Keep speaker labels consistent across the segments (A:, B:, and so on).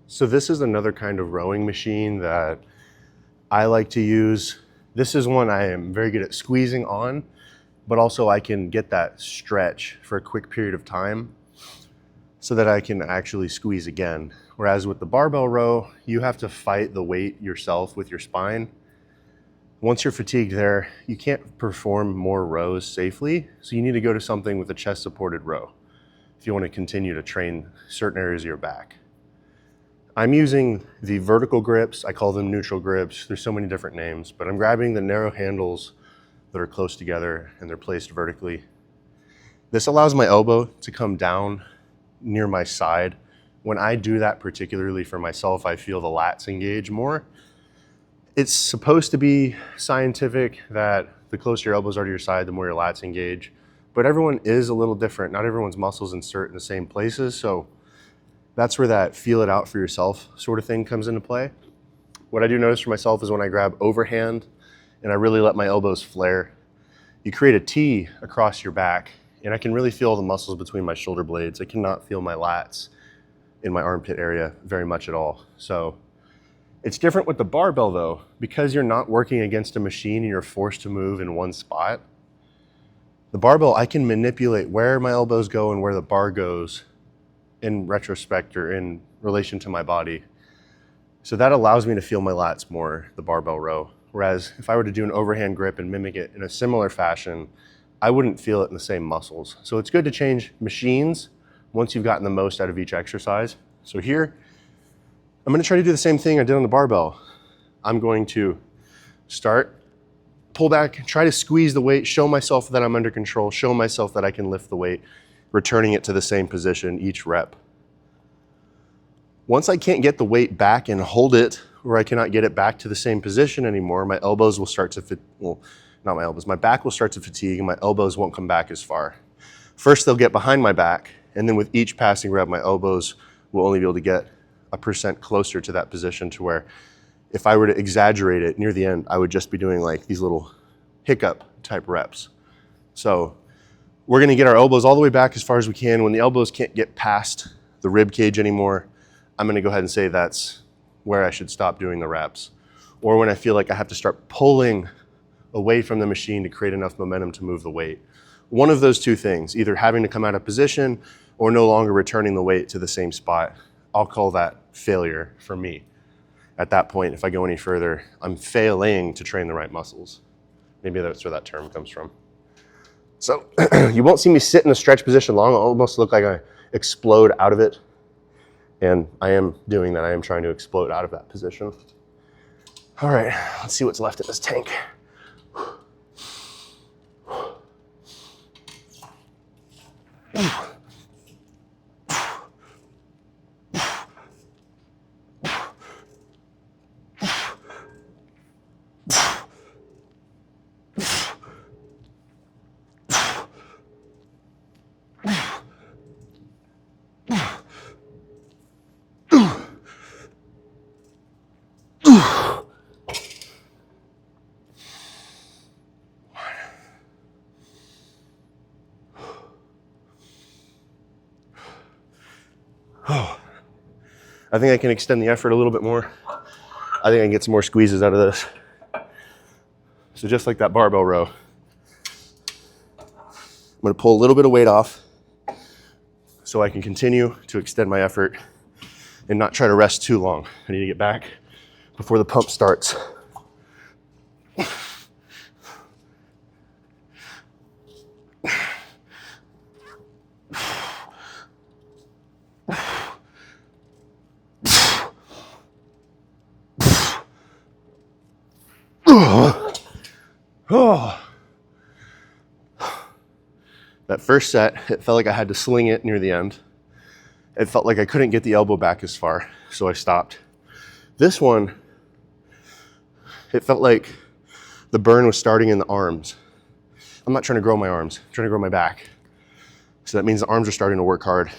A: So this is another kind of rowing machine that I like to use. This is one I am very good at squeezing on, but also I can get that stretch for a quick period of time so that I can actually squeeze again. Whereas with the barbell row, you have to fight the weight yourself with your spine. Once you're fatigued there, you can't perform more rows safely, so you need to go to something with a chest supported row if you want to continue to train certain areas of your back. I'm using the vertical grips. I call them neutral grips. There's so many different names, but I'm grabbing the narrow handles that are close together and they're placed vertically. This allows my elbow to come down near my side. When I do that, particularly for myself, I feel the lats engage more. It's supposed to be scientific that the closer your elbows are to your side, the more your lats engage, but everyone is a little different. Not everyone's muscles insert in the same places, so that's where that feel it out for yourself sort of thing comes into play. What I do notice for myself is when I grab overhand and I really let my elbows flare, you create a T across your back and I can really feel the muscles between my shoulder blades. I cannot feel my lats in my armpit area very much at all. So it's different with the barbell though, because you're not working against a machine and you're forced to move in one spot. The barbell, I can manipulate where my elbows go and where the bar goes in retrospect or in relation to my body. So that allows me to feel my lats more, the barbell row. Whereas if I were to do an overhand grip and mimic it in a similar fashion, I wouldn't feel it in the same muscles. So it's good to change machines once you've gotten the most out of each exercise. So here, I'm gonna try to do the same thing I did on the barbell. I'm going to start, pull back, try to squeeze the weight, show myself that I'm under control, show myself that I can lift the weight, returning it to the same position each rep. Once I can't get the weight back and hold it, or I cannot get it back to the same position anymore, my elbows will start to not my elbows, my back will start to fatigue and my elbows won't come back as far. First they'll get behind my back, and then with each passing rep, my elbows will only be able to get 1% closer to that position to where if I were to exaggerate it near the end, I would just be doing like these little hiccup type reps. So we're gonna get our elbows all the way back as far as we can. When the elbows can't get past the rib cage anymore, I'm gonna go ahead and say that's where I should stop doing the reps. Or when I feel like I have to start pulling away from the machine to create enough momentum to move the weight. One of those two things, either having to come out of position or no longer returning the weight to the same spot. I'll call that failure for me. At that point, if I go any further, I'm failing to train the right muscles. Maybe that's where that term comes from. So you won't see me sit in a stretch position long. I'll almost look like I explode out of it. And I am doing that. I am trying to explode out of that position. All right, let's see what's left in this tank. I think I can extend the effort a little bit more. I think I can get some more squeezes out of this. So just like that barbell row, I'm gonna pull a little bit of weight off so I can continue to extend my effort and not try to rest too long. I need to get back before the pump starts. That first set, it felt like I had to sling it near the end. It felt like I couldn't get the elbow back as far, so I stopped. This one, it felt like the burn was starting in the arms. I'm not trying to grow my arms, I'm trying to grow my back. So that means the arms are starting to work hard.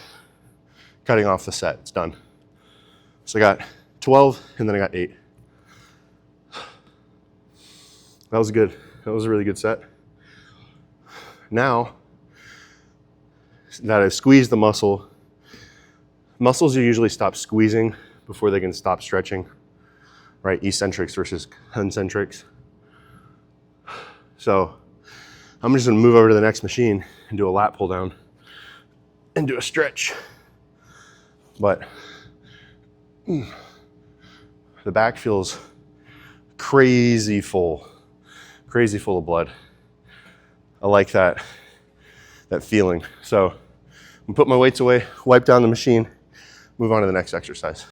A: Cutting off the set, it's done. So I got 12 and then I got 8. That was good. That was a really good set. Now that I've squeezed the muscle, muscles you usually stop squeezing before they can stop stretching, right? Eccentrics versus concentrics. So I'm just gonna move over to the next machine and do a lat pull down and do a stretch. But the back feels crazy full of blood. I like that feeling. So I'm gonna put my weights away, wipe down the machine, move on to the next exercise.